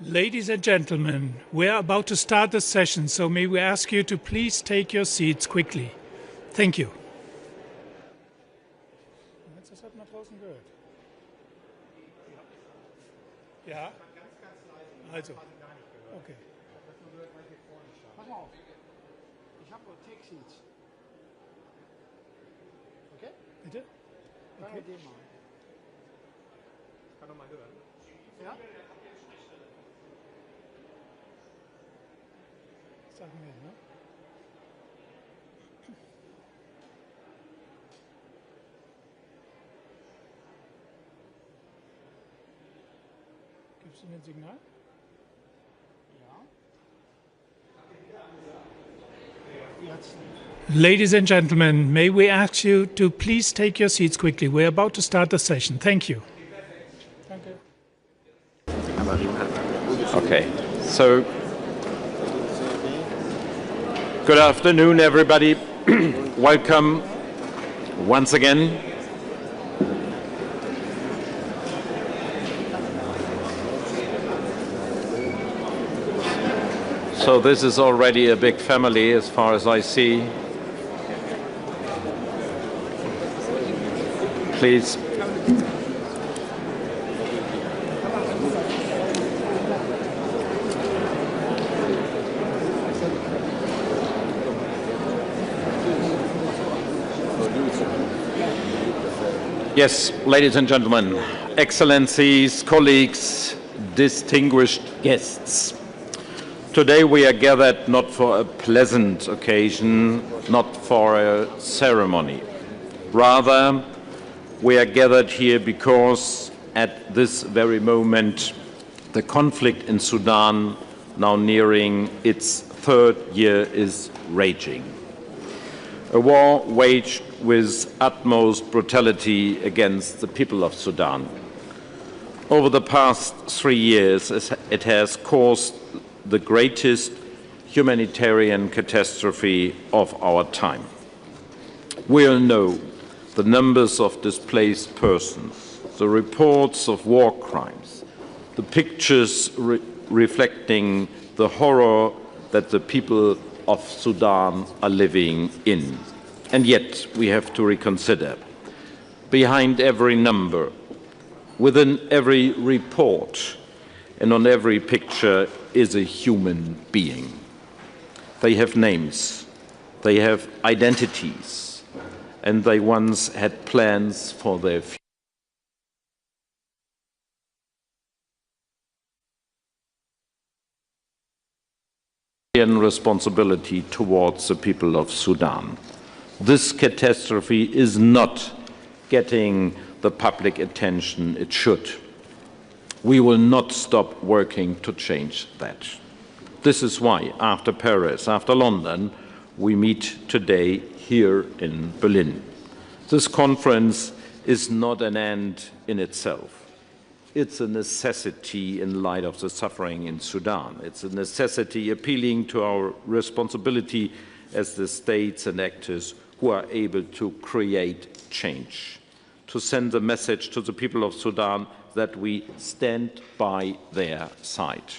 Ladies and gentlemen, we are about to start the session, so may we ask you to please take your seats quickly. Thank you. Das hat man draußen gehört. Ja? Also, okay. Pass mal auf. Ich habe Take Seats. Okay? Bitte? Okay. Kann doch mal hören. Ja? Sagen wir, ne? Gibst du mir ein Signal? Ja. Ladies and gentlemen, may we ask you to please take your seats quickly. We're about to start the session. Thank you. Okay, so good afternoon, everybody. Welcome Once again, so this is already a big family as far as I see. Please. Yes, ladies and gentlemen, excellencies, colleagues, distinguished guests. Today we are gathered not for a pleasant occasion, not for a ceremony. Rather, we are gathered here because at this very moment, the conflict in Sudan, now nearing its third year, is raging. A war waged with utmost brutality against the people of Sudan. Over the past 3 years, it has caused the greatest humanitarian catastrophe of our time. We all know the numbers of displaced persons, the reports of war crimes, the pictures reflecting the horror that the people of Sudan are living in. And yet we have to reconsider. Behind every number, within every report, and on every picture is a human being. They have names, they have identities, and they once had plans for their future. Responsibility towards the people of Sudan. This catastrophe is not getting the public attention it should. We will not stop working to change that. This is why, after Paris, after London, we meet today here in Berlin. This conference is not an end in itself. It's a necessity in light of the suffering in Sudan. It's a necessity appealing to our responsibility as the states and actors who are able to create change, to send the message to the people of Sudan that we stand by their side.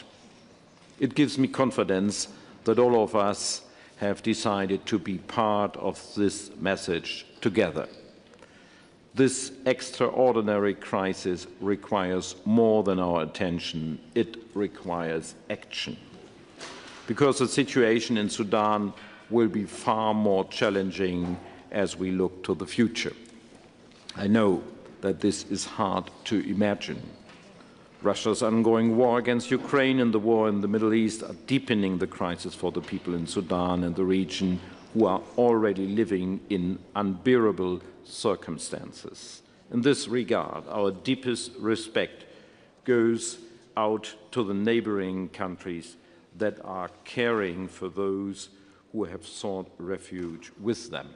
It gives me confidence that all of us have decided to be part of this message together. This extraordinary crisis requires more than our attention. It requires action. Because the situation in Sudan will be far more challenging as we look to the future. I know that this is hard to imagine. Russia's ongoing war against Ukraine and the war in the Middle East are deepening the crisis for the people in Sudan and the region who are already living in unbearable circumstances. In this regard, our deepest respect goes out to the neighboring countries that are caring for those who have sought refuge with them.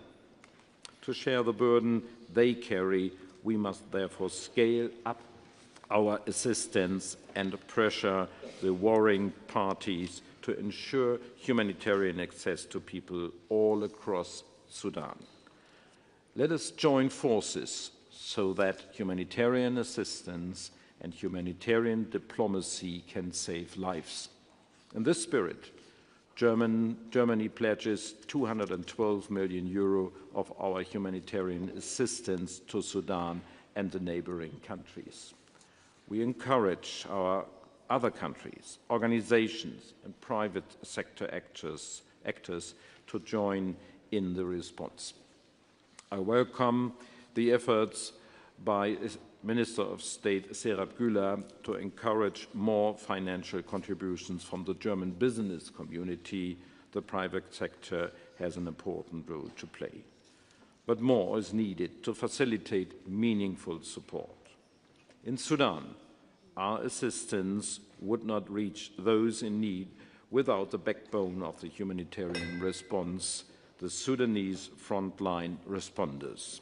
To share the burden they carry, we must therefore scale up our assistance and pressure the warring parties to ensure humanitarian access to people all across Sudan. Let us join forces so that humanitarian assistance and humanitarian diplomacy can save lives. In this spirit, Germany pledges €212 million of our humanitarian assistance to Sudan and the neighboring countries. We encourage our other countries, organizations, and private sector actors to join in the response. I welcome the efforts by Minister of State Serap Güler to encourage more financial contributions from the German business community. The private sector has an important role to play. But more is needed to facilitate meaningful support. In Sudan, our assistance would not reach those in need without the backbone of the humanitarian response, the Sudanese frontline responders.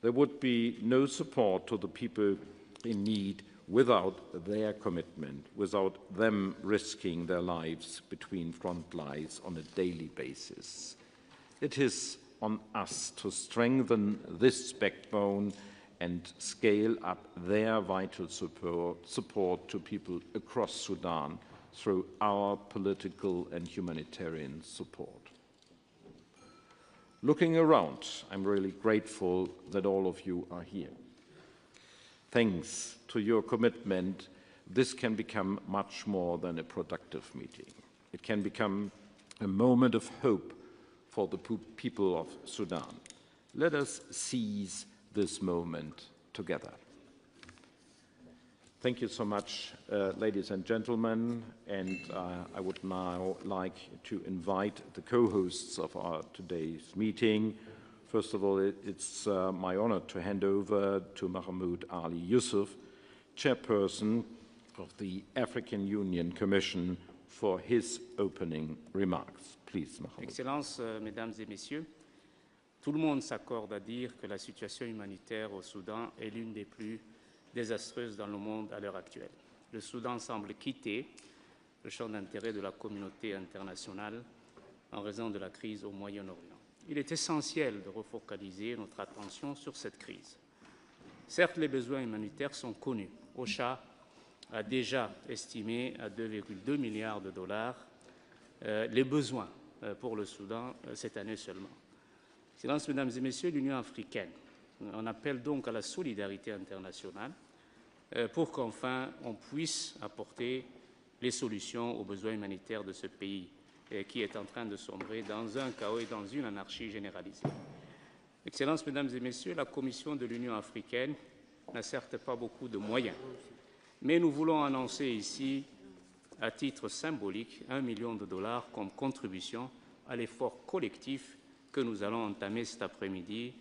There would be no support to the people in need without their commitment, without them risking their lives between front lines on a daily basis. It is on us to strengthen this backbone and scale up their vital support to people across Sudan through our political and humanitarian support. Looking around, I'm really grateful that all of you are here. Thanks to your commitment, this can become much more than a productive meeting. It can become a moment of hope for the people of Sudan. Let us seize this moment together. Thank you so much, ladies and gentlemen, and I would now like to invite the co-hosts of our today's meeting. First of all, it's my honor to hand over to Mahmoud Ali Yusuf, Chairperson of the African Union Commission, for his opening remarks. Please, Mahmoud. Excellences, Mesdames et Messieurs, tout le monde s'accorde à dire que la situation humanitaire au Soudan est l'une des plus désastreuses dans le monde à l'heure actuelle. Le Soudan semble quitter le champ d'intérêt de la communauté internationale en raison de la crise au Moyen-Orient. Il est essentiel de refocaliser notre attention sur cette crise. Certes, les besoins humanitaires sont connus. OCHA a déjà estimé à 2,2 milliards de dollars les besoins pour le Soudan cette année seulement. Excellences, Mesdames et Messieurs, l'Union africaine, on appelle donc à la solidarité internationale pour qu'enfin on puisse apporter les solutions aux besoins humanitaires de ce pays qui est en train de sombrer dans un chaos et dans une anarchie généralisée. Excellences, Mesdames et Messieurs, la Commission de l'Union africaine n'a certes pas beaucoup de moyens, mais nous voulons annoncer ici, à titre symbolique, 1 million de dollars comme contribution à l'effort collectif que nous allons entamer cet après-midi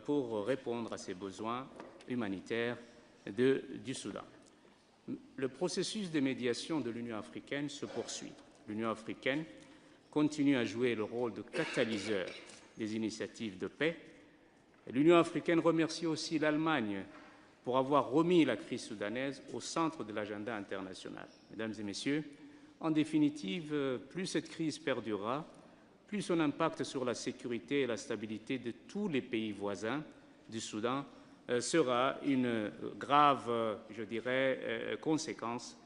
pour répondre à ces besoins humanitaires du Soudan. Le processus de médiation de l'Union africaine se poursuit. L'Union africaine continue à jouer le rôle de catalyseur des initiatives de paix. L'Union africaine remercie aussi l'Allemagne pour avoir remis la crise soudanaise au centre de l'agenda international. Mesdames et Messieurs, en définitive, plus cette crise perdurera, plus son impact sur la sécurité et la stabilité de tous les pays voisins du Soudan sera une grave, je dirais, conséquence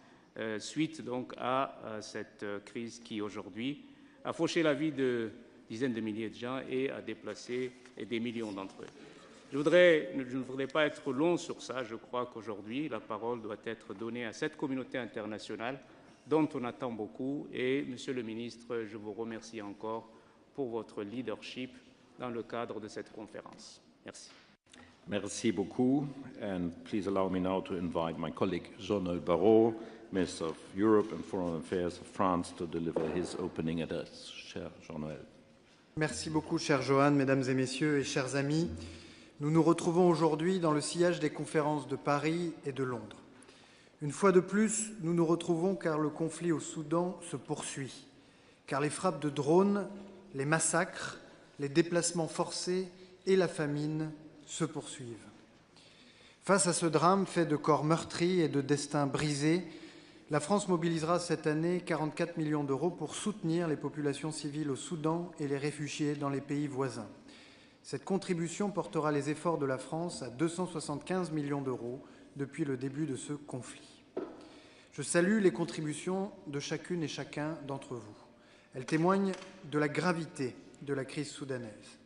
suite donc à cette crise qui aujourd'hui a fauché la vie de dizaines de milliers de gens et a déplacé des millions d'entre eux. Je ne voudrais pas être long sur ça. Je crois qu'aujourd'hui, la parole doit être donnée à cette communauté internationale dont on attend beaucoup. Et, Monsieur le Ministre, je vous remercie encore pour votre leadership dans le cadre de cette conférence. Merci. Merci beaucoup. And please allow me now to invite my colleague Jean-Noël Barrot, Minister of Europe and Foreign Affairs of France, to deliver his opening address. Cher Jean-Noël. Merci beaucoup, cher Johan, Mesdames et Messieurs et chers amis. Nous nous retrouvons aujourd'hui dans le sillage des conférences de Paris et de Londres. Une fois de plus, nous nous retrouvons car le conflit au Soudan se poursuit, car les frappes de drones, les massacres, les déplacements forcés et la famine se poursuivent. Face à ce drame fait de corps meurtris et de destins brisés, la France mobilisera cette année 44 millions d'euros pour soutenir les populations civiles au Soudan et les réfugiés dans les pays voisins. Cette contribution portera les efforts de la France à 275 millions d'euros depuis le début de ce conflit. Je salue les contributions de chacune et chacun d'entre vous. Elles témoignent de la gravité de la crise soudanaise.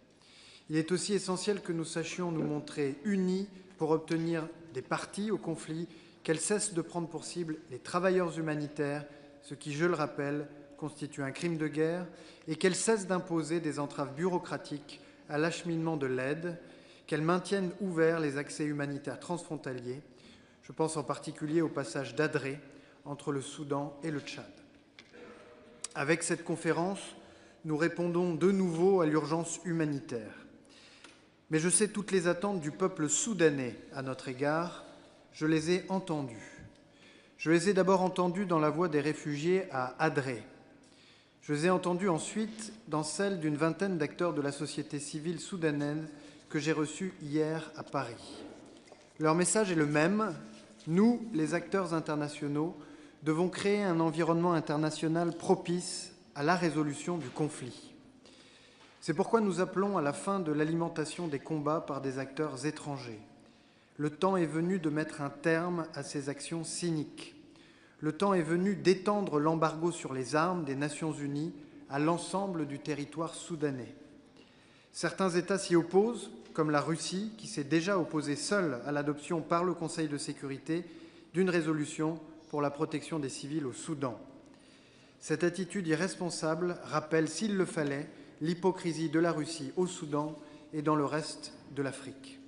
Il est aussi essentiel que nous sachions nous montrer unis pour obtenir des parties au conflit, qu'elles cessent de prendre pour cible les travailleurs humanitaires, ce qui, je le rappelle, constitue un crime de guerre, et qu'elles cessent d'imposer des entraves bureaucratiques à l'acheminement de l'aide, qu'elles maintiennent ouverts les accès humanitaires transfrontaliers. Je pense en particulier au passage d'Adré entre le Soudan et le Tchad. Avec cette conférence, nous répondons de nouveau à l'urgence humanitaire. Mais je sais toutes les attentes du peuple soudanais à notre égard. Je les ai entendues. Je les ai d'abord entendues dans la voix des réfugiés à Adré. Je les ai entendus ensuite dans celle d'une vingtaine d'acteurs de la société civile soudanaise que j'ai reçus hier à Paris. Leur message est le même. Nous, les acteurs internationaux, devons créer un environnement international propice à la résolution du conflit. C'est pourquoi nous appelons à la fin de l'alimentation des combats par des acteurs étrangers. Le temps est venu de mettre un terme à ces actions cyniques. Le temps est venu d'étendre l'embargo sur les armes des Nations Unies à l'ensemble du territoire soudanais. Certains États s'y opposent, comme la Russie, qui s'est déjà opposée seule à l'adoption par le Conseil de sécurité d'une résolution pour la protection des civils au Soudan. Cette attitude irresponsable rappelle, s'il le fallait, l'hypocrisie de la Russie au Soudan et dans le reste de l'Afrique.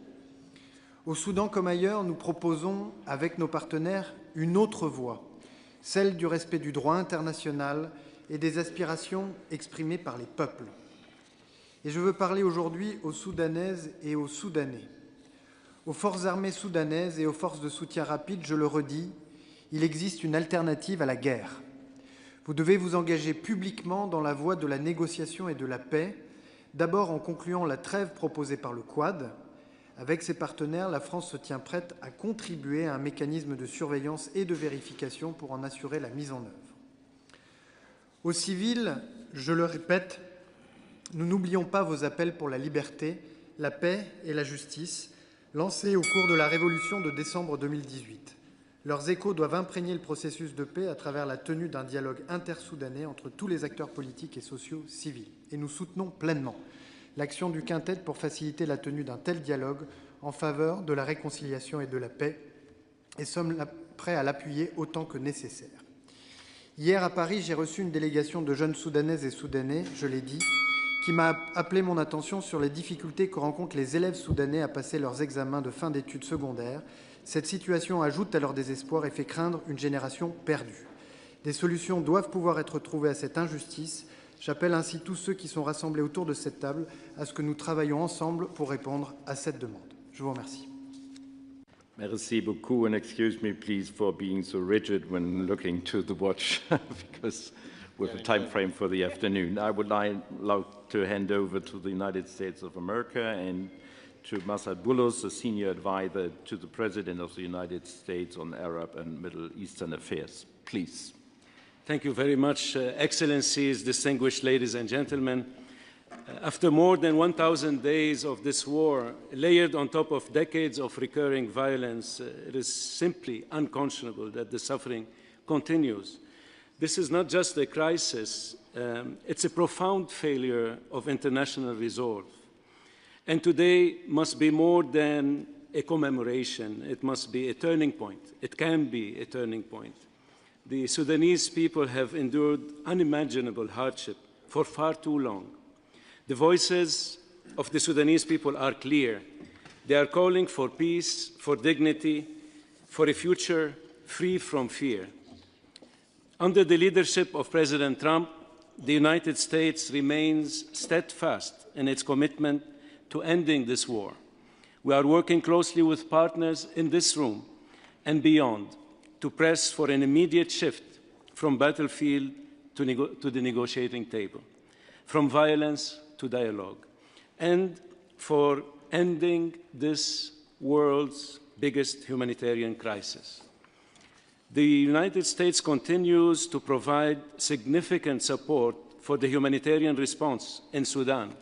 Au Soudan comme ailleurs, nous proposons, avec nos partenaires, une autre voie, celle du respect du droit international et des aspirations exprimées par les peuples. Et je veux parler aujourd'hui aux Soudanaises et aux Soudanais. Aux forces armées soudanaises et aux forces de soutien rapide, je le redis, il existe une alternative à la guerre. Vous devez vous engager publiquement dans la voie de la négociation et de la paix, d'abord en concluant la trêve proposée par le Quad. Avec ses partenaires, la France se tient prête à contribuer à un mécanisme de surveillance et de vérification pour en assurer la mise en œuvre. Aux civils, je le répète, nous n'oublions pas vos appels pour la liberté, la paix et la justice, lancés au cours de la révolution de décembre 2018. Leurs échos doivent imprégner le processus de paix à travers la tenue d'un dialogue intersoudanais entre tous les acteurs politiques et sociaux civils. Et nous soutenons pleinement l'action du Quintet pour faciliter la tenue d'un tel dialogue en faveur de la réconciliation et de la paix, et sommes prêts à l'appuyer autant que nécessaire. Hier, à Paris, j'ai reçu une délégation de jeunes Soudanaises et Soudanais, je l'ai dit, qui m'a appelé mon attention sur les difficultés que rencontrent les élèves soudanais à passer leurs examens de fin d'études secondaires. Cette situation ajoute à leur désespoir et fait craindre une génération perdue. Des solutions doivent pouvoir être trouvées à cette injustice. J'appelle ainsi tous ceux qui sont rassemblés autour de cette table à ce que nous travaillions ensemble pour répondre à cette demande. Je vous remercie. Merci beaucoup, and excuse me, please, for being so rigid when looking to the watch, because with a time frame for the afternoon. I would like to hand over to the United States of America and to Masad Boulos, the Senior Advisor to the President of the United States on Arab and Middle Eastern Affairs. Please. Thank you very much, Excellencies, distinguished ladies and gentlemen. After more than 1,000 days of this war, layered on top of decades of recurring violence, it is simply unconscionable that the suffering continues. This is not just a crisis, it's a profound failure of international resolve. And today must be more than a commemoration, it must be a turning point. It can be a turning point. The Sudanese people have endured unimaginable hardship for far too long. The voices of the Sudanese people are clear. They are calling for peace, for dignity, for a future free from fear. Under the leadership of President Trump, the United States remains steadfast in its commitment to ending this war. We are working closely with partners in this room and beyond to press for an immediate shift from battlefield to the negotiating table, from violence to dialogue, and for ending this world's biggest humanitarian crisis. The United States continues to provide significant support for the humanitarian response in Sudan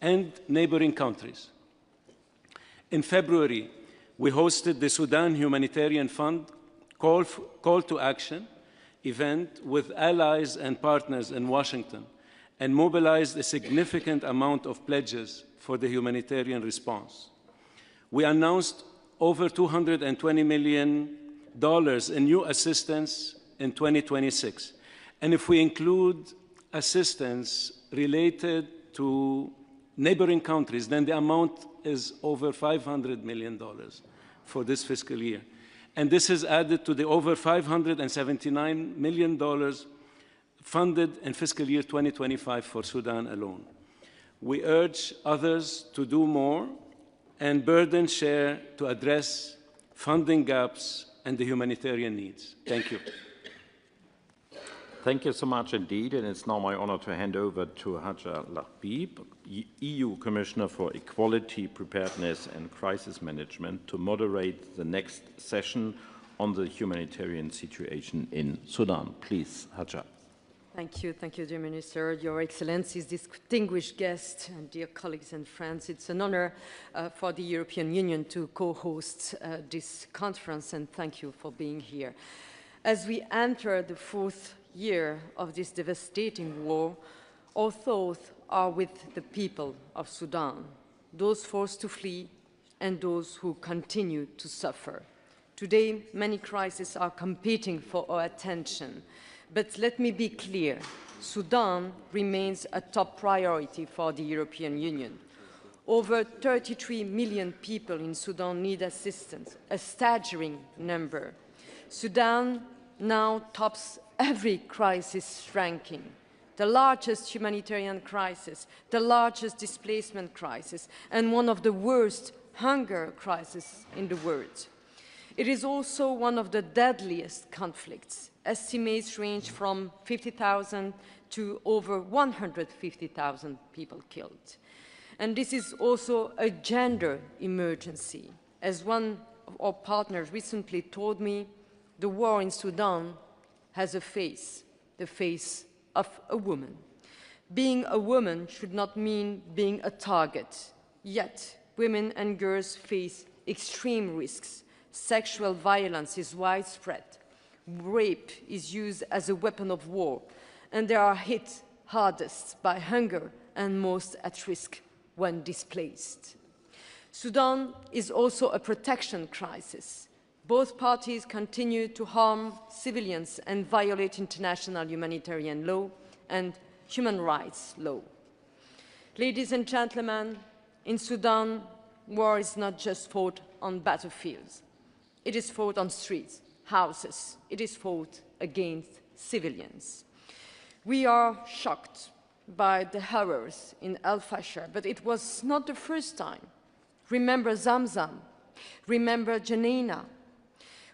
and neighboring countries. In February, we hosted the Sudan Humanitarian Fund Call to Action event with allies and partners in Washington and mobilized a significant amount of pledges for the humanitarian response. We announced over $220 million in new assistance in 2026. And if we include assistance related to neighboring countries, then the amount is over $500 million for this fiscal year. And this is added to the over $579 million funded in fiscal year 2025 for Sudan alone. We urge others to do more and burden share to address funding gaps and the humanitarian needs. Thank you. Thank you so much indeed, and it's now my honor to hand over to Hajar Lahbib, EU Commissioner for Equality, Preparedness and Crisis Management, to moderate the next session on the humanitarian situation in Sudan. Please, Hajar. Thank you, dear Minister, Your Excellencies, distinguished guests, and dear colleagues and friends. It's an honor for the European Union to co-host this conference, and thank you for being here. As we enter the 4th year of this devastating war, our thoughts are with the people of Sudan, those forced to flee and those who continue to suffer. Today, many crises are competing for our attention. But let me be clear, Sudan remains a top priority for the European Union. Over 33 million people in Sudan need assistance, a staggering number. Sudan now tops every crisis ranking. The largest humanitarian crisis, the largest displacement crisis, and one of the worst hunger crises in the world. It is also one of the deadliest conflicts. Estimates range from 50,000 to over 150,000 people killed. And this is also a gender emergency. As one of our partners recently told me, the war in Sudan has a face, the face of a woman. Being a woman should not mean being a target. Yet, women and girls face extreme risks. Sexual violence is widespread. Rape is used as a weapon of war, and they are hit hardest by hunger and most at risk when displaced. Sudan is also a protection crisis. Both parties continue to harm civilians and violate international humanitarian law and human rights law. Ladies and gentlemen, in Sudan, war is not just fought on battlefields. It is fought on streets, houses. It is fought against civilians. We are shocked by the horrors in Al-Fashir, but it was not the first time. Remember Zamzam. Remember Janina.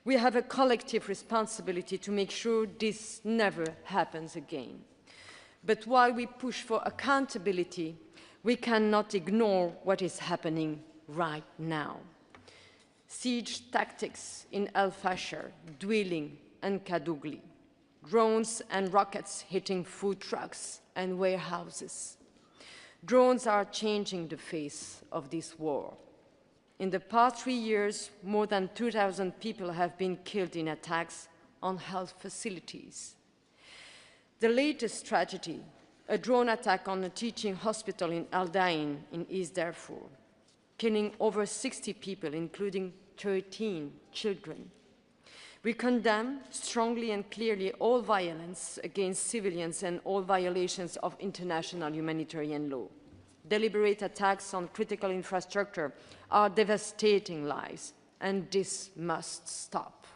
We have a collective responsibility to make sure this never happens again. But while we push for accountability, we cannot ignore what is happening right now. Siege tactics in Al-Fashir, Dwelling, and Kadugli, drones and rockets hitting food trucks and warehouses. Drones are changing the face of this war. In the past 3 years, more than 2,000 people have been killed in attacks on health facilities. The latest tragedy, a drone attack on a teaching hospital in Al Dain in East Darfur, killing over 60 people, including 13 children. We condemn strongly and clearly all violence against civilians and all violations of international humanitarian law. Deliberate attacks on critical infrastructure are devastating lives, and this must stop.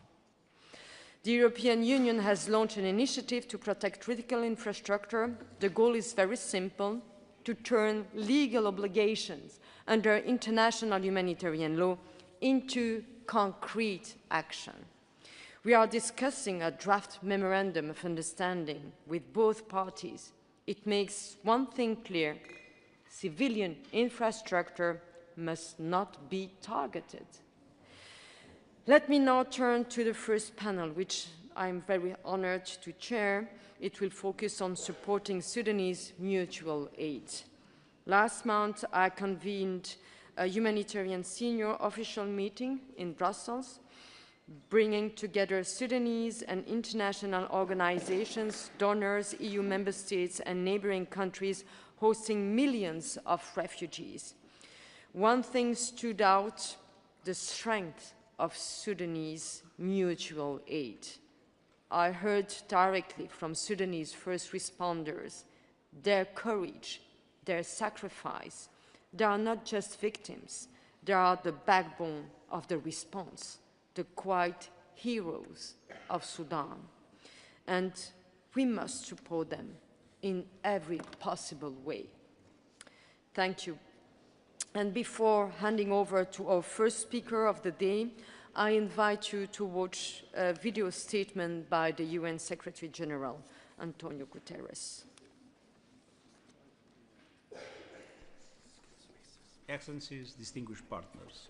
The European Union has launched an initiative to protect critical infrastructure. The goal is very simple: to turn legal obligations under international humanitarian law into concrete action. We are discussing a draft memorandum of understanding with both parties. It makes one thing clear: civilian infrastructure must not be targeted. Let me now turn to the first panel, which I'm very honored to chair. It will focus on supporting Sudanese mutual aid. Last month, I convened a humanitarian senior official meeting in Brussels, bringing together Sudanese and international organizations, donors, EU member states, and neighboring countries hosting millions of refugees. One thing stood out: the strength of Sudanese mutual aid. I heard directly from Sudanese first responders their courage, their sacrifice. They are not just victims, they are the backbone of the response, the quiet heroes of Sudan. And we must support them in every possible way. Thank you. And before handing over to our first speaker of the day, I invite you to watch a video statement by the UN Secretary General, Antonio Guterres. Excellencies, distinguished partners,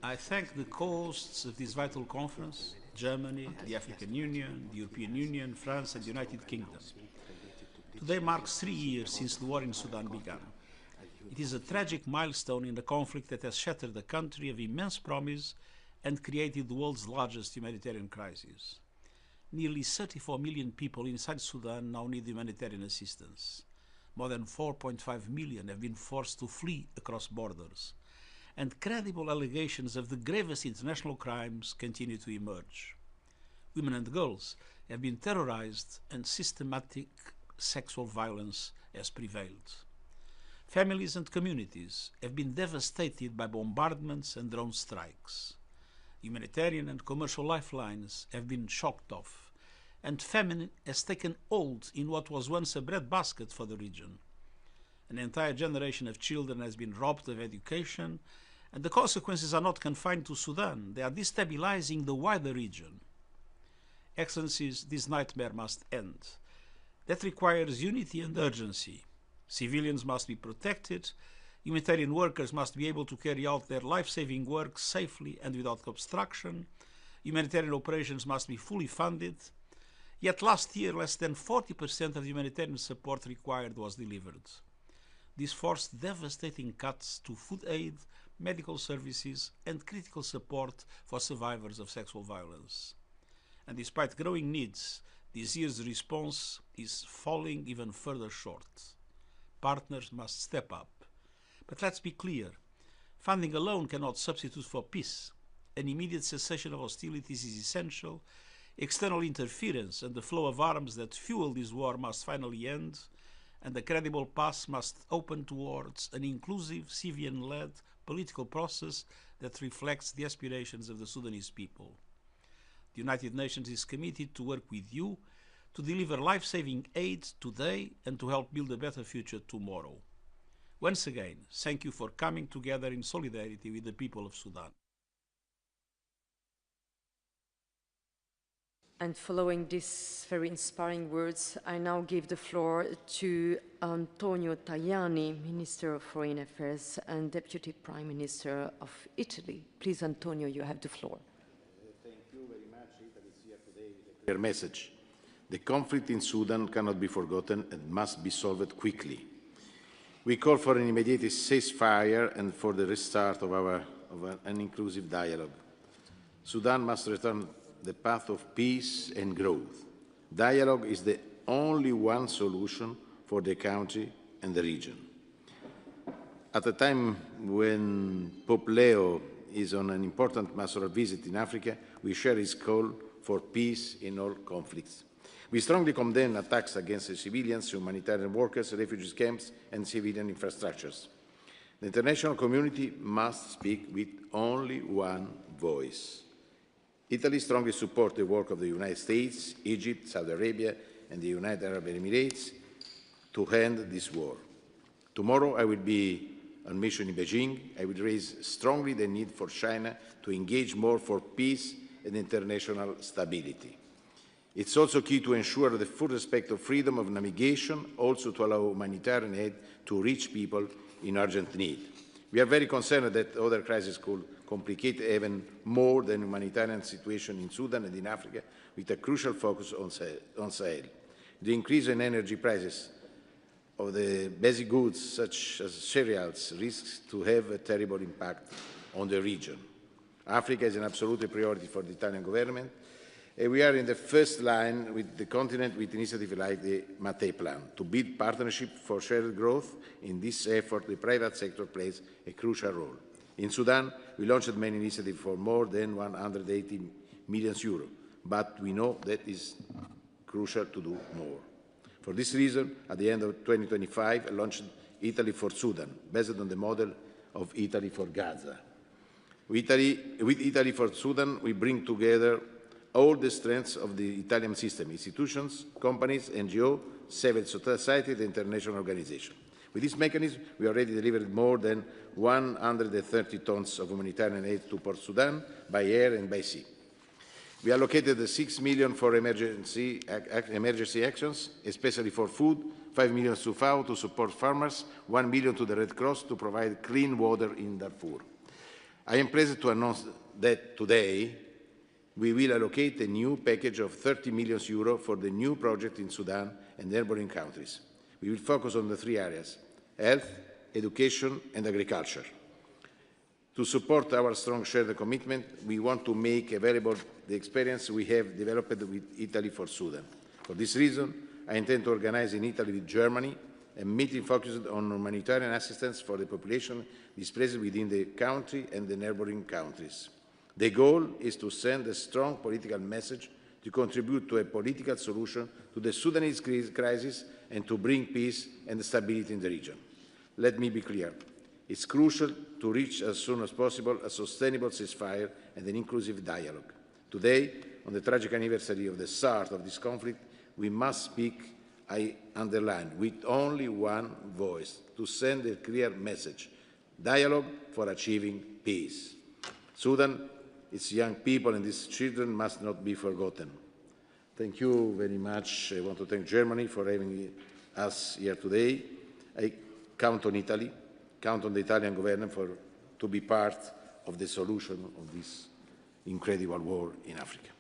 I thank the co-hosts of this vital conference, Germany, the African Union, the European Union, France, and the United Kingdom, Today marks 3 years since the war in Sudan began. It is a tragic milestone in a conflict that has shattered a country of immense promise and created the world's largest humanitarian crisis. Nearly 34 million people inside Sudan now need humanitarian assistance. More than 4.5 million have been forced to flee across borders. And credible allegations of the gravest international crimes continue to emerge. Women and girls have been terrorized and systematic sexual violence has prevailed. Families and communities have been devastated by bombardments and drone strikes. Humanitarian and commercial lifelines have been shocked off, and famine has taken hold in what was once a breadbasket for the region. An entire generation of children has been robbed of education, and the consequences are not confined to Sudan. They are destabilizing the wider region. Excellencies, this nightmare must end. That requires unity and urgency. Civilians must be protected. Humanitarian workers must be able to carry out their life-saving work safely and without obstruction. Humanitarian operations must be fully funded. Yet last year, less than 40% of the humanitarian support required was delivered. This forced devastating cuts to food aid, medical services, and critical support for survivors of sexual violence. And despite growing needs, this year's response is falling even further short. Partners must step up. But let's be clear, funding alone cannot substitute for peace. An immediate cessation of hostilities is essential. External interference and the flow of arms that fuel this war must finally end, and a credible path must open towards an inclusive, civilian-led political process that reflects the aspirations of the Sudanese people. The United Nations is committed to work with you to deliver life-saving aid today and to help build a better future tomorrow. Once again, thank you for coming together in solidarity with the people of Sudan. And following these very inspiring words, I now give the floor to Antonio Tajani, Minister of Foreign Affairs and Deputy Prime Minister of Italy. Please, Antonio, you have the floor. Thank you very much. Italy is here today with a clear message. The conflict in Sudan cannot be forgotten and must be solved quickly. We call for an immediate ceasefire and for the restart of an inclusive dialogue. Sudan must return the path of peace and growth. Dialogue is the only one solution for the country and the region. At a time when Pope Leo is on an important pastoral visit in Africa, we share his call for peace in all conflicts. We strongly condemn attacks against civilians, humanitarian workers, refugee camps, and civilian infrastructures. The international community must speak with only one voice. Italy strongly supports the work of the United States, Egypt, Saudi Arabia, and the United Arab Emirates to end this war. Tomorrow I will be on mission in Beijing. I will raise strongly the need for China to engage more for peace and international stability. It's also key to ensure the full respect of freedom of navigation, also to allow humanitarian aid to reach people in urgent need. We are very concerned that other crises could complicate even more the humanitarian situation in Sudan and in Africa, with a crucial focus on Sahel. The increase in energy prices of the basic goods, such as cereals, risks to have a terrible impact on the region. Africa is an absolute priority for the Italian government, and we are in the first line with the continent with initiatives like the Mattei Plan. To build partnership for shared growth, in this effort the private sector plays a crucial role. In Sudan, we launched many initiatives for more than 180 million euros, but we know that it is crucial to do more. For this reason, at the end of 2025, I launched Italy for Sudan, based on the model of Italy for Gaza. With Italy for Sudan, we bring together all the strengths of the Italian system, institutions, companies, NGOs, civil society, and international organizations. With this mechanism, we already delivered more than 130 tons of humanitarian aid to Port Sudan by air and by sea. We allocated 6 million for emergency actions, especially for food, 5 million to FAO to support farmers, 1 million to the Red Cross to provide clean water in Darfur. I am pleased to announce that today, We will allocate a new package of €30 million for the new project in Sudan and neighbouring countries. We will focus on the three areas: health, education and agriculture. To support our strong shared commitment, we want to make available the experience we have developed with Italy for Sudan. For this reason, I intend to organise in Italy with Germany a meeting focused on humanitarian assistance for the population displaced within the country and the neighbouring countries. The goal is to send a strong political message to contribute to a political solution to the Sudanese crisis and to bring peace and stability in the region. Let me be clear. It's crucial to reach as soon as possible a sustainable ceasefire and an inclusive dialogue. Today, on the tragic anniversary of the start of this conflict, we must speak, I underline, with only one voice to send a clear message: dialogue for achieving peace. Sudan, its young people and its children must not be forgotten. Thank you very much. I want to thank Germany for having us here today. I count on Italy, count on the Italian government to be part of the solution of this incredible war in Africa.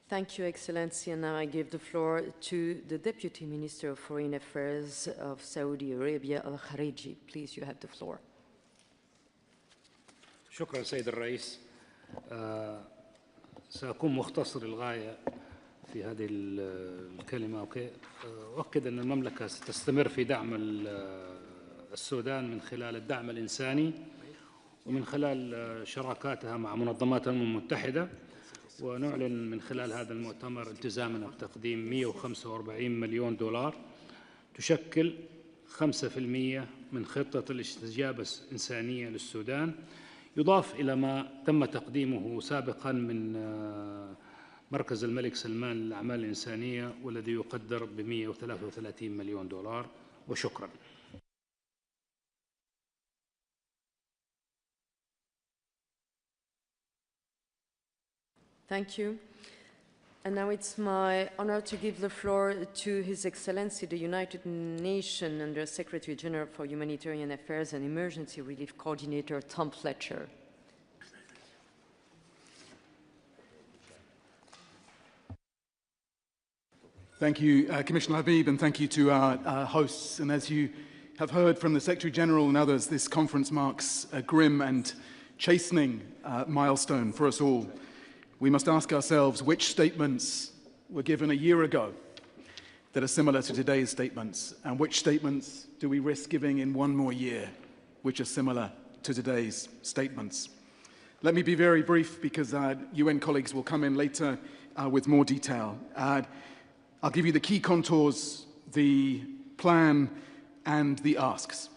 Thank you, Excellency. And now I give the floor to the Deputy Minister of Foreign Affairs of Saudi Arabia, Al-Khariji. Please, you have the floor. شكرا سيد الرئيس. سأكون مختصر للغاية في هذه الكلمة. أؤكد أن المملكة ستستمر في دعم السودان من خلال الدعم الإنساني ومن خلال شراكاتها مع منظمات الأمم المتحدة، ونعلن من خلال هذا المؤتمر التزامنا بتقديم 145 مليون دولار تشكل 5% من خطة الاستجابة الإنسانية للسودان، يضاف إلى ما تم تقديمه سابقا من مركز الملك سلمان للأعمال الإنسانية والذي يقدر ب 133 مليون دولار. وشكرا. Thank you. And now it's my honor to give the floor to His Excellency, the United Nations Under Secretary General for Humanitarian Affairs and Emergency Relief Coordinator, Tom Fletcher. Thank you, Commissioner Habib, and thank you to our hosts. And as you have heard from the Secretary General and others, this conference marks a grim and chastening milestone for us all. We must ask ourselves which statements were given a year ago that are similar to today's statements, and which statements do we risk giving in one more year which are similar to today's statements. Let me be very brief because UN colleagues will come in later with more detail. I'll give you the key contours, the plan, and the asks.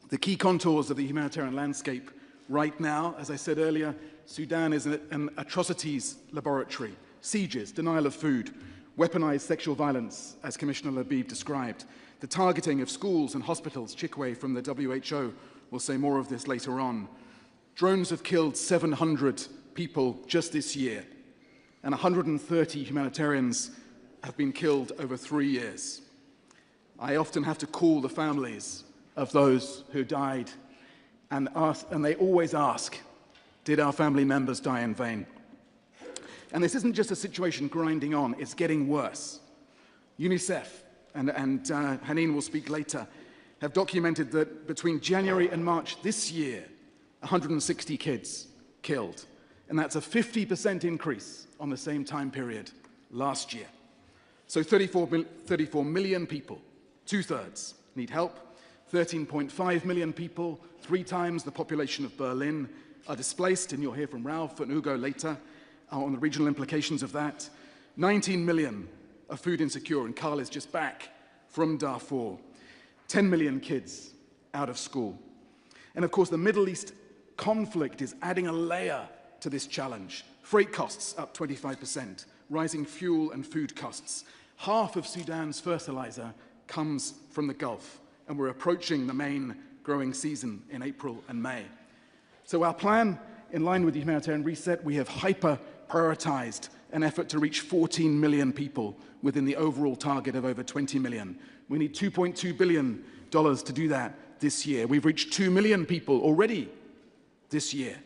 The key contours of the humanitarian landscape right now, as I said earlier, Sudan is an atrocities laboratory. Sieges, denial of food, weaponized sexual violence, as Commissioner Labib described, the targeting of schools and hospitals. Chikwe from the WHO will say more of this later on. Drones have killed 700 people just this year, and 130 humanitarians have been killed over 3 years. I often have to call the families of those who died and they always ask, did our family members die in vain? And this isn't just a situation grinding on, it's getting worse. UNICEF, and Haneen will speak later, have documented that between January and March this year, 160 kids killed. And that's a 50% increase on the same time period last year. So 34 million people, 2/3, need help. 13.5 million people, 3 times the population of Berlin, are displaced, and you'll hear from Ralph and Ugo later on the regional implications of that. 19 million are food insecure, and Carl is just back from Darfur. 10 million kids out of school. And of course, the Middle East conflict is adding a layer to this challenge. Freight costs up 25%, rising fuel and food costs. Half of Sudan's fertilizer comes from the Gulf, and we're approaching the main growing season in April and May. So our plan, in line with the humanitarian reset, we have hyper-prioritized an effort to reach 14 million people within the overall target of over 20 million. We need $2.2 billion to do that this year. We've reached 2 million people already this year.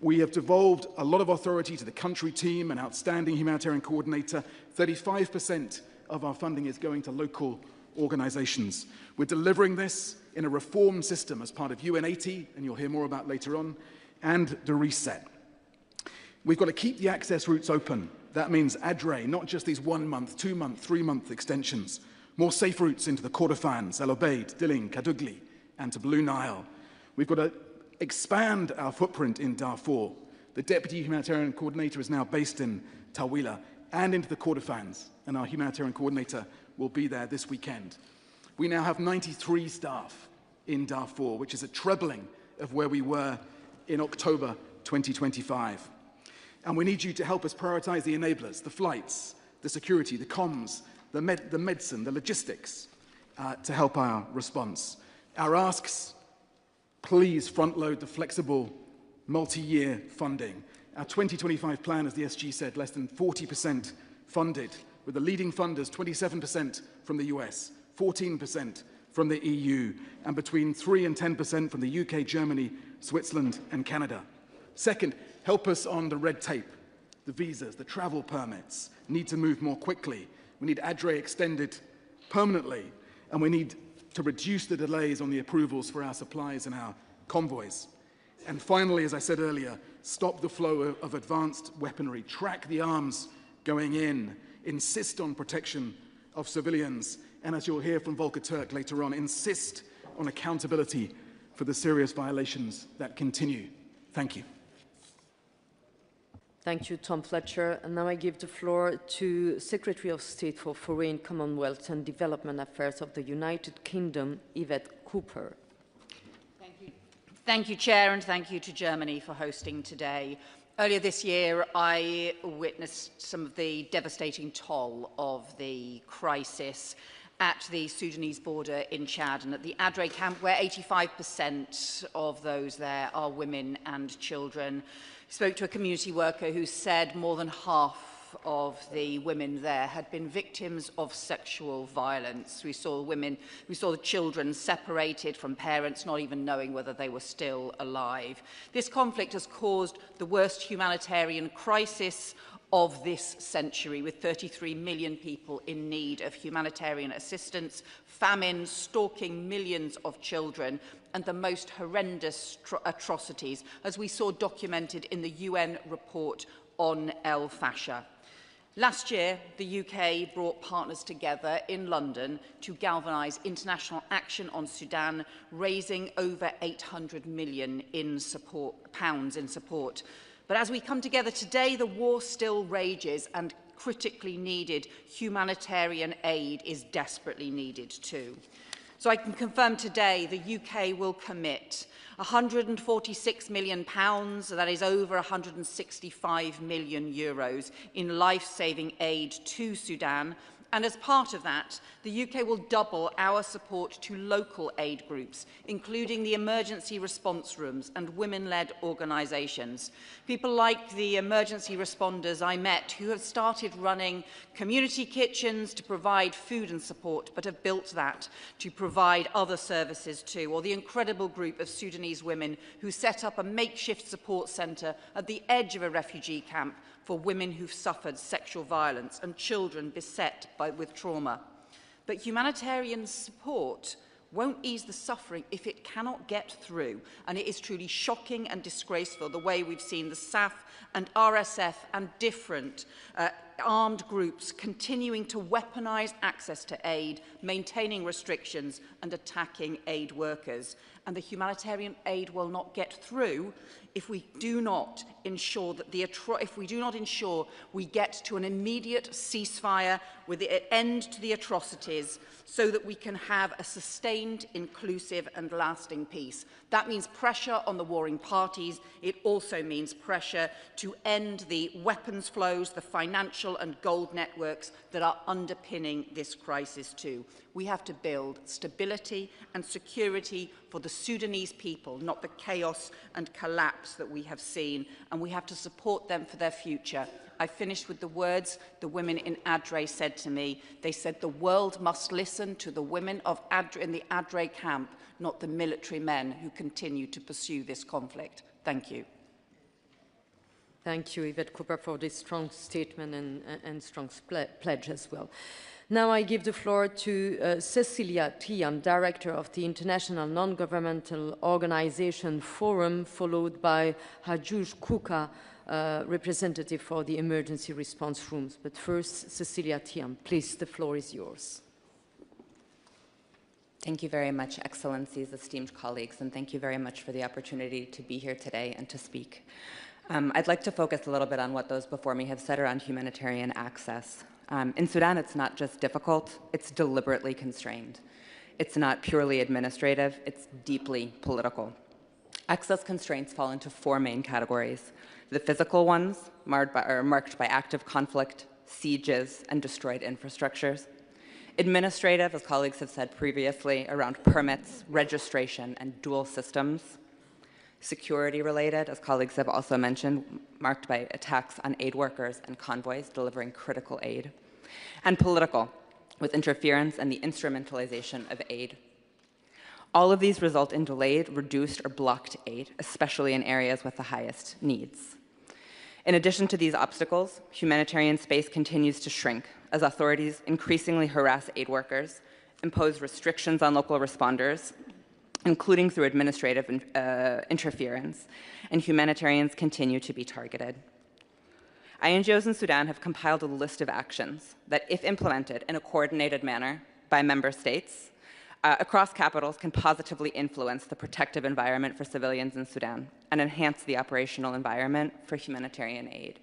We have devolved a lot of authority to the country team, an outstanding humanitarian coordinator. 35% of our funding is going to local organizations. We're delivering this in a reform system as part of UN80, and you'll hear more about later on, and the reset. We've got to keep the access routes open. That means ADRE, not just these 1 month, 2 month, 3 month extensions. More safe routes into the Kordofans, El Obeid, Dilling, Kadugli, and to Blue Nile. We've got to expand our footprint in Darfur. The Deputy Humanitarian Coordinator is now based in Tawila and into the Kordofans, and our Humanitarian Coordinator will be there this weekend. We now have 93 staff in Darfur, which is a trebling of where we were in October 2025. And we need you to help us prioritize the enablers, the flights, the security, the comms, the medicine, the logistics, to help our response. Our asks: please front-load the flexible multi-year funding. Our 2025 plan, as the SG said, less than 40% funded, with the leading funders 27% from the US, 14% from the EU, and between 3 and 10% from the UK, Germany, Switzerland, and Canada. Second, help us on the red tape. The visas, the travel permits need to move more quickly. We need ADRE extended permanently, and we need to reduce the delays on the approvals for our supplies and our convoys. And finally, as I said earlier, stop the flow of advanced weaponry, track the arms going in, insist on protection of civilians, and as you'll hear from Volker Turk later on, insist on accountability for the serious violations that continue. Thank you. Thank you, Tom Fletcher. And now I give the floor to Secretary of State for Foreign, Commonwealth and Development Affairs of the United Kingdom, Yvette Cooper. Thank you. Thank you, Chair, and thank you to Germany for hosting today. Earlier this year, I witnessed some of the devastating toll of the crisis at the Sudanese border in Chad and at the ADRE camp, where 85% of those there are women and children. I spoke to a community worker who said more than half of the women there had been victims of sexual violence. We saw the children separated from parents, not even knowing whether they were still alive. This conflict has caused the worst humanitarian crisis of this century, with 33 million people in need of humanitarian assistance, famine stalking millions of children, and the most horrendous atrocities, as we saw documented in the UN report on El Fasher. Last year, the UK brought partners together in London to galvanise international action on Sudan, raising over £800 million in support. But as we come together today, the war still rages and critically needed humanitarian aid is desperately needed too. So I can confirm today the UK will commit £146 million, that is over €165 million, in life-saving aid to Sudan. And as part of that, the UK will double our support to local aid groups, including the emergency response rooms and women-led organisations. People like the emergency responders I met who have started running community kitchens to provide food and support, but have built that to provide other services too, or the incredible group of Sudanese women who set up a makeshift support centre at the edge of a refugee camp for women who've suffered sexual violence and children beset with trauma. But humanitarian support won't ease the suffering if it cannot get through. And it is truly shocking and disgraceful the way we've seen the SAF and RSF and different armed groups continuing to weaponize access to aid, maintaining restrictions and attacking aid workers. And the humanitarian aid will not get through if we do not ensure that we get to an immediate ceasefire with the end to the atrocities, so that we can have a sustained, inclusive and lasting peace. That means pressure on the warring parties. It also means pressure to end the weapons flows, the financial and gold networks that are underpinning this crisis too. We have to build stability and security for the Sudanese people, not the chaos and collapse that we have seen, and we have to support them for their future. I finished with the words the women in ADRE said to me. They said the world must listen to the women of in the ADRE camp, not the military men who continue to pursue this conflict. Thank you. Thank you, Yvette Cooper, for this strong statement and strong pledge as well. Now I give the floor to Cecilia Thiam, Director of the International Non-Governmental Organization Forum, followed by Hajuj Kuka, representative for the emergency response rooms. But first, Cecilia Thiam, please, the floor is yours. Thank you very much, Excellencies, esteemed colleagues, and thank you very much for the opportunity to be here today and to speak. I'd like to focus a little bit on what those before me have said around humanitarian access. In Sudan, it's not just difficult, it's deliberately constrained. It's not purely administrative, it's deeply political. Access constraints fall into four main categories. The physical ones, marked by active conflict, sieges, and destroyed infrastructures. Administrative, as colleagues have said previously, around permits, registration, and dual systems. Security-related, as colleagues have also mentioned, marked by attacks on aid workers and convoys delivering critical aid. And political, with interference and the instrumentalization of aid. All of these result in delayed, reduced, or blocked aid, especially in areas with the highest needs. In addition to these obstacles, humanitarian space continues to shrink as authorities increasingly harass aid workers, impose restrictions on local responders, including through administrative interference, and humanitarians continue to be targeted. INGOs in Sudan have compiled a list of actions that, if implemented in a coordinated manner by member states, across capitals can positively influence the protective environment for civilians in Sudan and enhance the operational environment for humanitarian aid.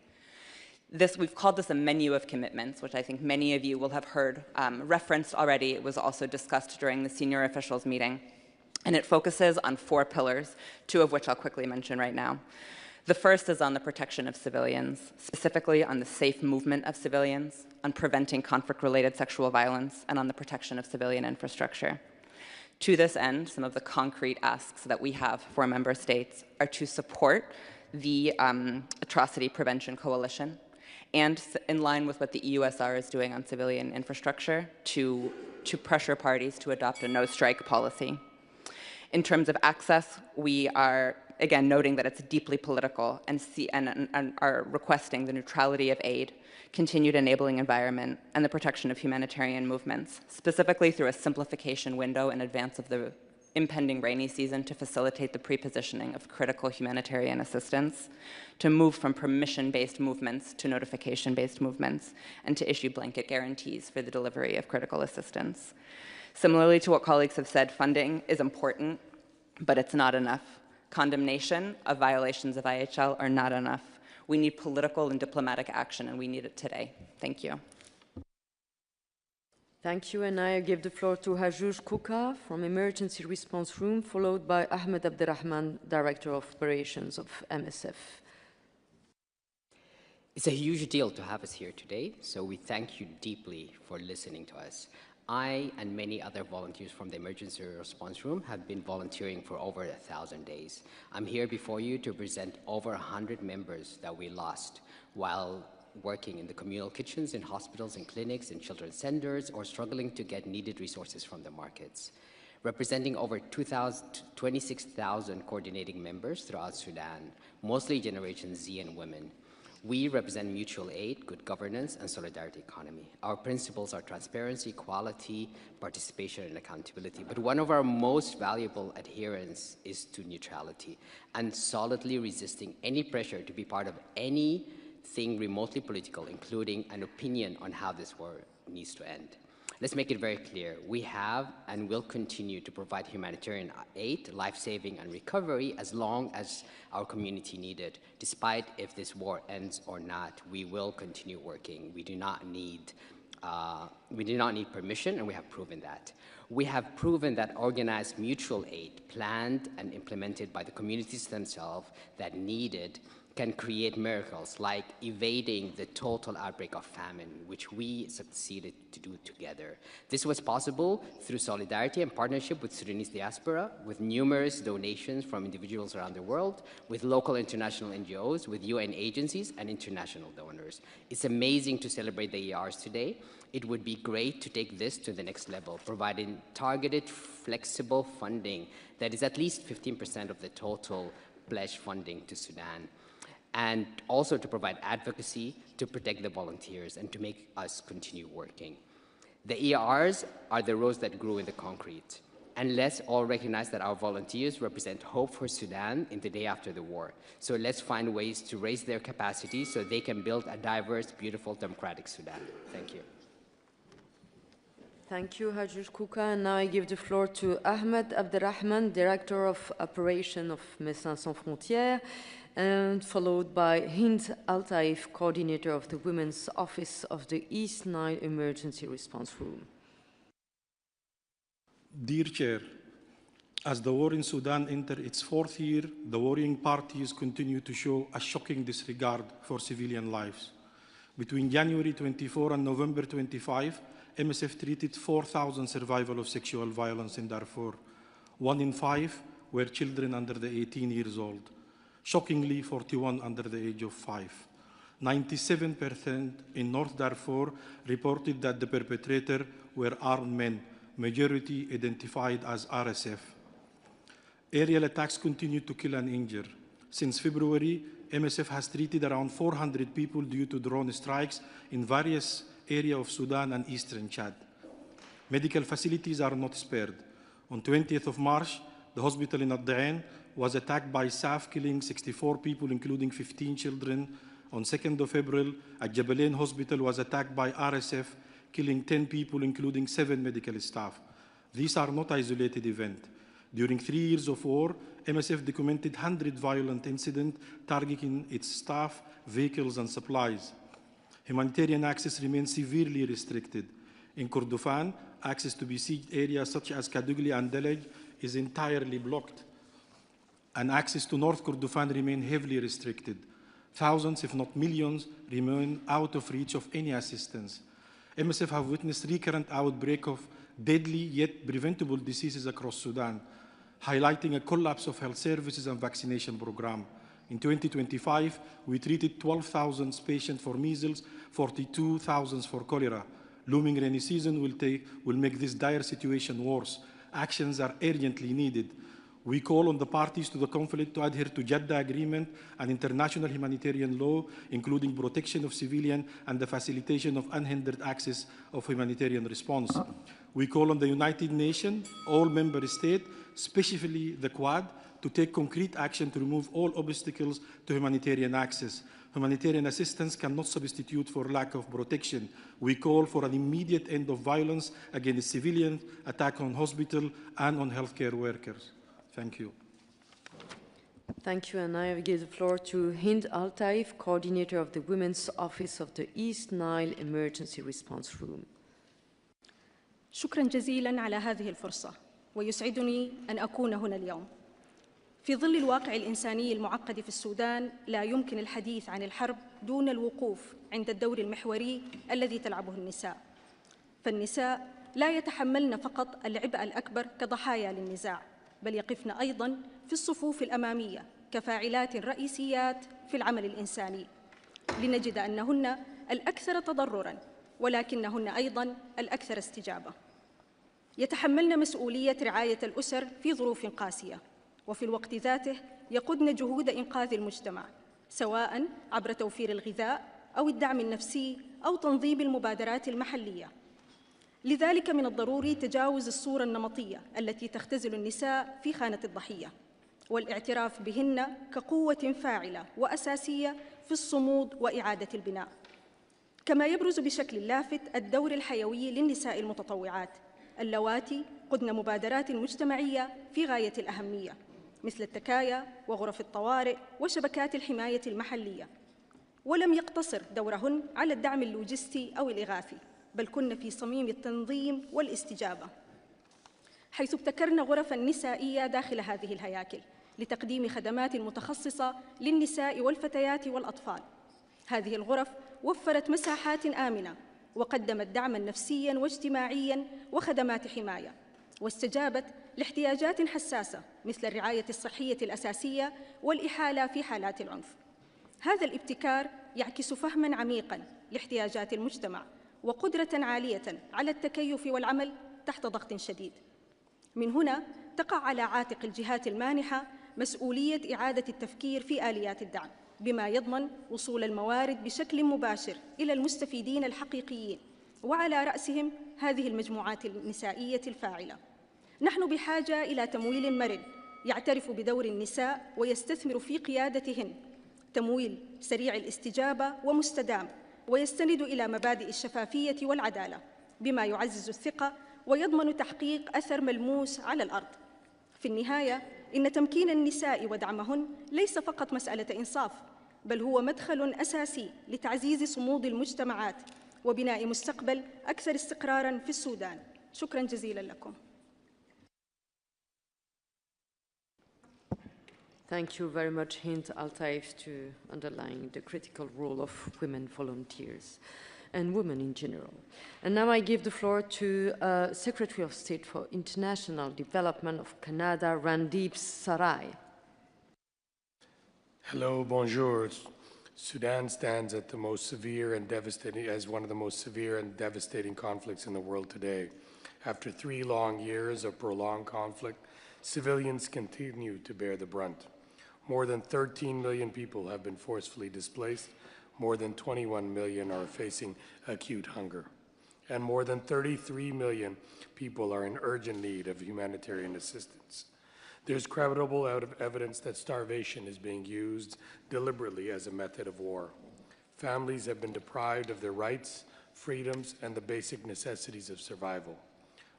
We've called this a menu of commitments, which I think many of you will have heard referenced already. It was also discussed during the senior officials meeting. And it focuses on four pillars, two of which I'll quickly mention right now. The first is on the protection of civilians, specifically on the safe movement of civilians, on preventing conflict-related sexual violence, and on the protection of civilian infrastructure. To this end, some of the concrete asks that we have for member states are to support the Atrocity Prevention Coalition, and in line with what the EUSR is doing on civilian infrastructure, to pressure parties to adopt a no-strike policy. In terms of access, we are, again, noting that it's deeply political and are requesting the neutrality of aid, continued enabling environment, and the protection of humanitarian movements, specifically through a simplification window in advance of the impending rainy season to facilitate the prepositioning of critical humanitarian assistance, to move from permission-based movements to notification-based movements, and to issue blanket guarantees for the delivery of critical assistance. Similarly to what colleagues have said, funding is important, but it's not enough. Condemnation of violations of IHL are not enough. We need political and diplomatic action, and we need it today. Thank you. Thank you, and I give the floor to Hajuj Kuka from Emergency Response Room, followed by Ahmed Abderrahman, Director of Operations of MSF. It's a huge deal to have us here today, so we thank you deeply for listening to us. I and many other volunteers from the Emergency Response Room have been volunteering for over 1,000 days. I'm here before you to present over 100 members that we lost while working in the communal kitchens, in hospitals and clinics, in children's centers, or struggling to get needed resources from the markets. Representing over 26,000 coordinating members throughout Sudan, mostly Generation Z and women. We represent mutual aid, good governance, and solidarity economy. Our principles are transparency, equality, participation, and accountability. But one of our most valuable adherence is to neutrality and solidly resisting any pressure to be part of anything remotely political, including an opinion on how this war needs to end. Let's make it very clear. We have and will continue to provide humanitarian aid, life-saving, and recovery as long as our community need it. Despite if this war ends or not, we will continue working. We do not need permission, and we have proven that. We have proven that organized mutual aid, planned and implemented by the communities themselves that need it, can create miracles like evading the total outbreak of famine, which we succeeded to do together. This was possible through solidarity and partnership with Sudanese diaspora, with numerous donations from individuals around the world, with local international NGOs, with UN agencies and international donors. It's amazing to celebrate the ERs today. It would be great to take this to the next level, providing targeted, flexible funding that is at least 15% of the total pledged funding to Sudan. and also to provide advocacy to protect the volunteers and to make us continue working. The ERs are the roads that grew in the concrete. And let's all recognize that our volunteers represent hope for Sudan in the day after the war. So let's find ways to raise their capacity so they can build a diverse, beautiful, democratic Sudan. Thank you. Thank you, Hajj Kuka. And now I give the floor to Ahmed Abderrahman, Director of Operation of Médecins Sans Frontières, and followed by Hind Al-Taif, Coordinator of the Women's Office of the East Nile Emergency Response Room. Dear Chair, as the war in Sudan enters its fourth year, the warring parties continue to show a shocking disregard for civilian lives. Between January 24 and November 25, MSF treated 4,000 survivors of sexual violence in Darfur. 1 in 5 were children under the 18 years old. Shockingly, 41 under the age of 5. 97% in North Darfur reported that the perpetrator were armed men, majority identified as RSF. Aerial attacks continue to kill and injure. Since February, MSF has treated around 400 people due to drone strikes in various areas of Sudan and eastern Chad. Medical facilities are not spared. On 20th of March, the hospital in Ad-Dain was attacked by SAF, killing 64 people, including 15 children. On 2nd of April, Al-Jabalain Hospital was attacked by RSF, killing 10 people, including 7 medical staff. These are not isolated events. During 3 years of war, MSF documented 100 violent incidents targeting its staff, vehicles, and supplies. Humanitarian access remains severely restricted. In Kordofan, access to besieged areas such as Kadugli and Delej is entirely blocked, and access to North Kordofan remains heavily restricted. Thousands, if not millions, remain out of reach of any assistance. MSF have witnessed recurrent outbreak of deadly yet preventable diseases across Sudan, highlighting a collapse of health services and vaccination program. In 2025, we treated 12,000 patients for measles, 42,000 for cholera. Looming rainy season will make this dire situation worse. Actions are urgently needed. We call on the parties to the conflict to adhere to Jeddah Agreement and international humanitarian law, including protection of civilians and the facilitation of unhindered access of humanitarian response. We call on the United Nations, all member states, especially the Quad, to take concrete action to remove all obstacles to humanitarian access. Humanitarian assistance cannot substitute for lack of protection. We call for an immediate end of violence against civilians, attack on hospitals and on healthcare workers. Thank you. Thank you, and I will give the floor to Hind Al-Taif, Coordinator of the Women's Office of the East Nile Emergency Response Room. شكرا جزيلا على هذه الفرصة، ويسعدني أن أكون هنا اليوم. في ظل الواقع الإنساني المعقد في السودان، لا يمكن الحديث عن الحرب دون الوقوف عند الدور المحوري الذي تلعبه النساء. فالنساء لا يتحملن فقط العبء الأكبر كضحايا للنزاع، بل يقفن أيضاً في الصفوف الأمامية كفاعلات رئيسيات في العمل الإنساني، لنجد أنهن الأكثر تضرراً، ولكنهن أيضاً الأكثر استجابة. يتحملن مسؤولية رعاية الأسر في ظروف قاسية، وفي الوقت ذاته يقودن جهود إنقاذ المجتمع، سواء عبر توفير الغذاء أو الدعم النفسي أو تنظيم المبادرات المحلية. لذلك من الضروري تجاوز الصورة النمطية التي تختزل النساء في خانة الضحية، والاعتراف بهن كقوة فاعلة وأساسية في الصمود وإعادة البناء. كما يبرز بشكل لافت الدور الحيوي للنساء المتطوعات اللواتي قدن مبادرات مجتمعية في غاية الأهمية، مثل التكايا وغرف الطوارئ وشبكات الحماية المحلية. ولم يقتصر دورهن على الدعم اللوجستي أو الإغاثي، بل كن في صميم التنظيم والاستجابة، حيث ابتكرن غرفاً نسائية داخل هذه الهياكل لتقديم خدمات متخصصة للنساء والفتيات والأطفال. هذه الغرف وفرت مساحات آمنة، وقدمت دعماً نفسياً واجتماعياً وخدمات حماية، واستجابت لاحتياجات حساسة مثل الرعاية الصحية الأساسية والإحالة في حالات العنف. هذا الابتكار يعكس فهماً عميقاً لاحتياجات المجتمع، وقدرة عالية على التكيف والعمل تحت ضغط شديد. من هنا تقع على عاتق الجهات المانحة مسؤولية إعادة التفكير في آليات الدعم، بما يضمن وصول الموارد بشكل مباشر إلى المستفيدين الحقيقيين، وعلى رأسهم هذه المجموعات النسائية الفاعلة. نحن بحاجة إلى تمويل مرن يعترف بدور النساء ويستثمر في قيادتهن، تمويل سريع الاستجابة ومستدام ويستند إلى مبادئ الشفافية والعدالة، بما يعزز الثقة ويضمن تحقيق أثر ملموس على الأرض. في النهاية، إن تمكين النساء ودعمهن ليس فقط مسألة إنصاف، بل هو مدخل أساسي لتعزيز صمود المجتمعات وبناء مستقبل أكثر استقراراً في السودان. شكراً جزيلاً لكم. Thank you very much, Hind Altaif, to underline the critical role of women volunteers and women in general. And now I give the floor to Secretary of State for International Development of Canada, Randeep Sarai. Hello, bonjour. Sudan stands at the most severe and devastating, as one of the most severe and devastating conflicts in the world today. After 3 long years of prolonged conflict, civilians continue to bear the brunt. More than 13 million people have been forcefully displaced, more than 21 million are facing acute hunger, and more than 33 million people are in urgent need of humanitarian assistance. There's credible evidence that starvation is being used deliberately as a method of war. Families have been deprived of their rights, freedoms, and the basic necessities of survival.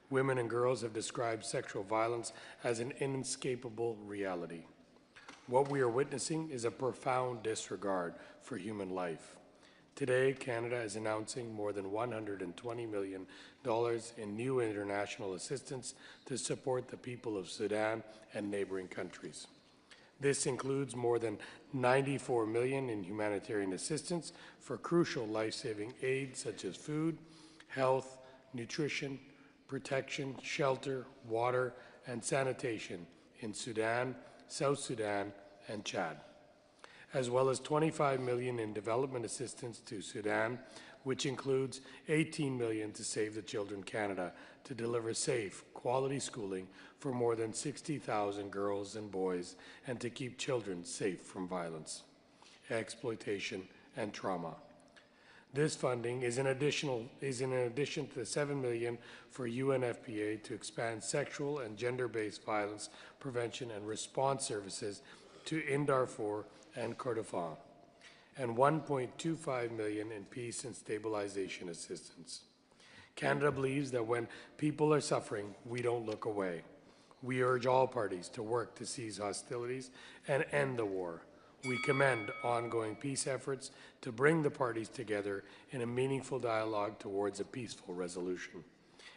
Women and girls have described sexual violence as an inescapable reality. What we are witnessing is a profound disregard for human life. Today, Canada is announcing more than $120 million in new international assistance to support the people of Sudan and neighboring countries. This includes more than $94 million in humanitarian assistance for crucial life-saving aid such as food, health, nutrition, protection, shelter, water, and sanitation in Sudan, South Sudan, and Chad, as well as $25 million in development assistance to Sudan, which includes $18 million to Save the Children Canada to deliver safe, quality schooling for more than 60,000 girls and boys and to keep children safe from violence, exploitation, and trauma. This funding is in addition to the $7 million for UNFPA to expand sexual and gender-based violence prevention and response services to Darfur and Kordofan, and $1.25 million in peace and stabilization assistance. Canada believes that when people are suffering, we don't look away. We urge all parties to work to cease hostilities and end the war. We commend ongoing peace efforts to bring the parties together in a meaningful dialogue towards a peaceful resolution.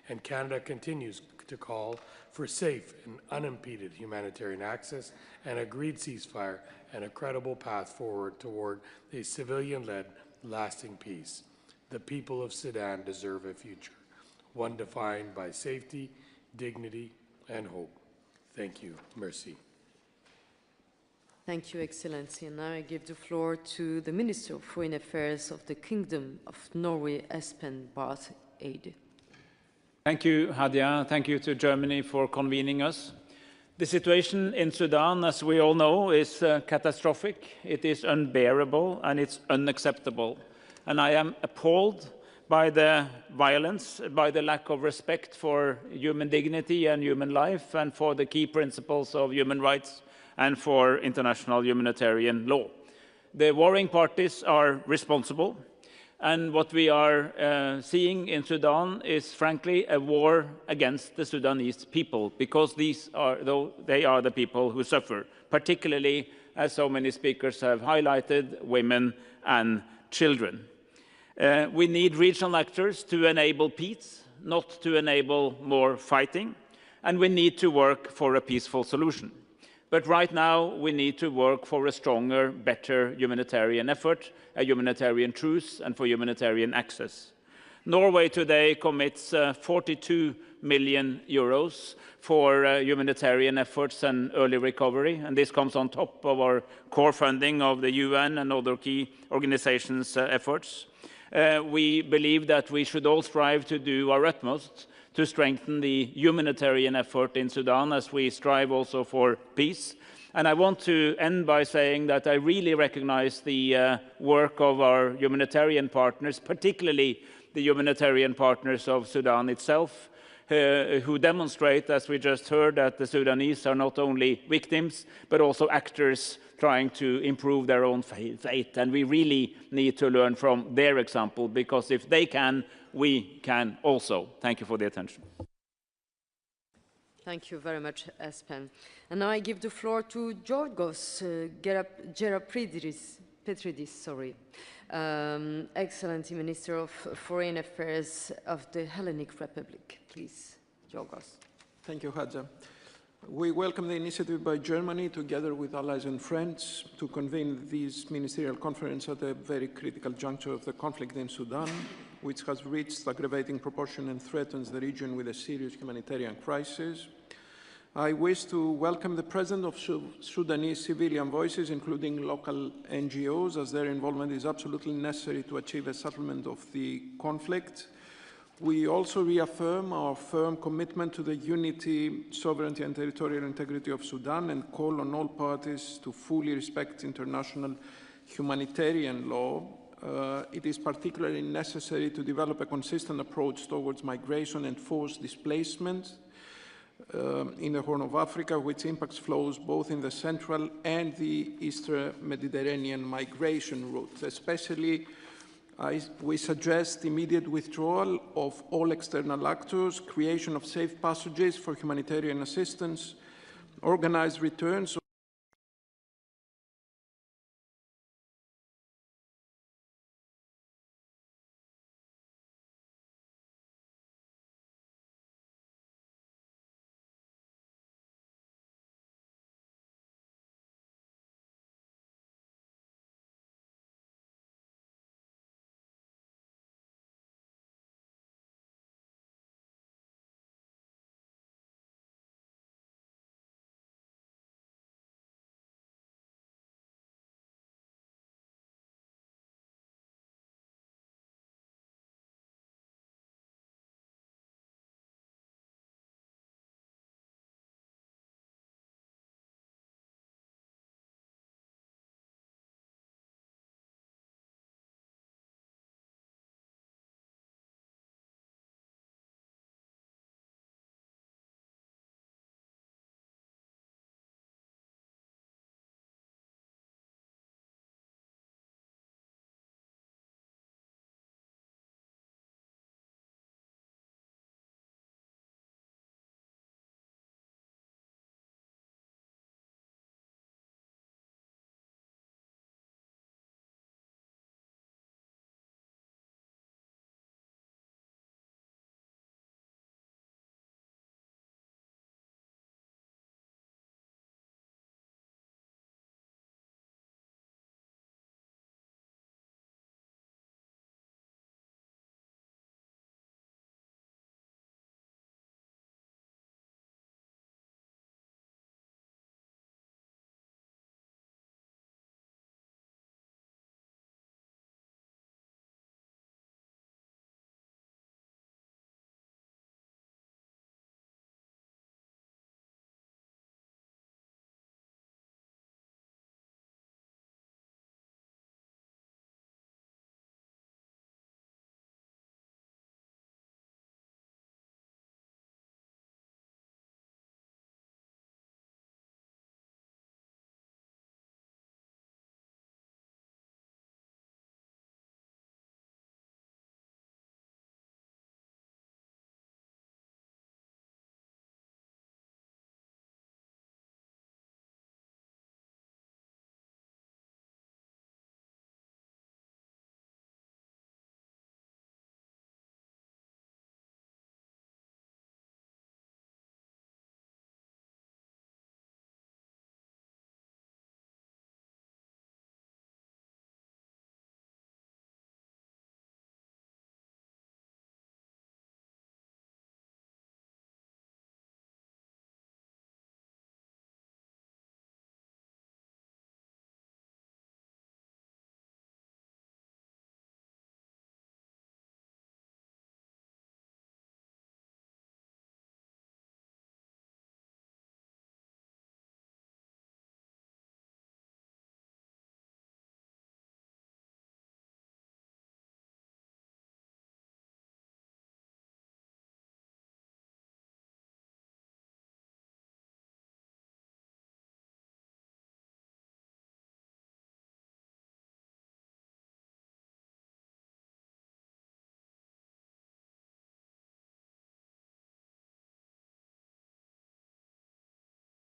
And Canada continues to call for safe and unimpeded humanitarian access, an agreed ceasefire, and a credible path forward toward a civilian-led, lasting peace. The people of Sudan deserve a future, one defined by safety, dignity, and hope. Thank you. Merci. Thank you, Excellency. And now I give the floor to the Minister of Foreign Affairs of the Kingdom of Norway, Espen Barth Eide. Thank you, Hadia. Thank you to Germany for convening us. The situation in Sudan, as we all know, is catastrophic. It is unbearable and it's unacceptable. And I am appalled by the violence, by the lack of respect for human dignity and human life, and for the key principles of human rights and for international humanitarian law. The warring parties are responsible. And what we are seeing in Sudan is, frankly, a war against the Sudanese people, because they are the people who suffer, particularly, as so many speakers have highlighted, women and children. We need regional actors to enable peace, not to enable more fighting, and we need to work for a peaceful solution. But right now, we need to work for a stronger, better humanitarian effort, a humanitarian truce, and for humanitarian access. Norway today commits 42 million euros for humanitarian efforts and early recovery, and this comes on top of our core funding of the UN and other key organizations' efforts. We believe that we should all strive to do our utmost to strengthen the humanitarian effort in Sudan as we strive also for peace. And I want to end by saying that I really recognize the work of our humanitarian partners, particularly the humanitarian partners of Sudan itself, who demonstrate, as we just heard, that the Sudanese are not only victims, but also actors trying to improve their own fate. And we really need to learn from their example, because if they can, we can also. Thank you for the attention. Thank you very much, Espen. And now I give the floor to Georgos Geroperidis, Excellency Minister of Foreign Affairs of the Hellenic Republic. Please, Georgos. Thank you, Hadja. We welcome the initiative by Germany, together with allies and friends, to convene this ministerial conference at a very critical juncture of the conflict in Sudan, which has reached aggravating proportion and threatens the region with a serious humanitarian crisis. I wish to welcome the presence of Sudanese civilian voices, including local NGOs, as their involvement is absolutely necessary to achieve a settlement of the conflict. We also reaffirm our firm commitment to the unity, sovereignty and territorial integrity of Sudan and call on all parties to fully respect international humanitarian law. It is particularly necessary to develop a consistent approach towards migration and forced displacement in the Horn of Africa, which impacts flows both in the central and the eastern Mediterranean migration routes. Especially, we suggest immediate withdrawal of all external actors, creation of safe passages for humanitarian assistance, organized returns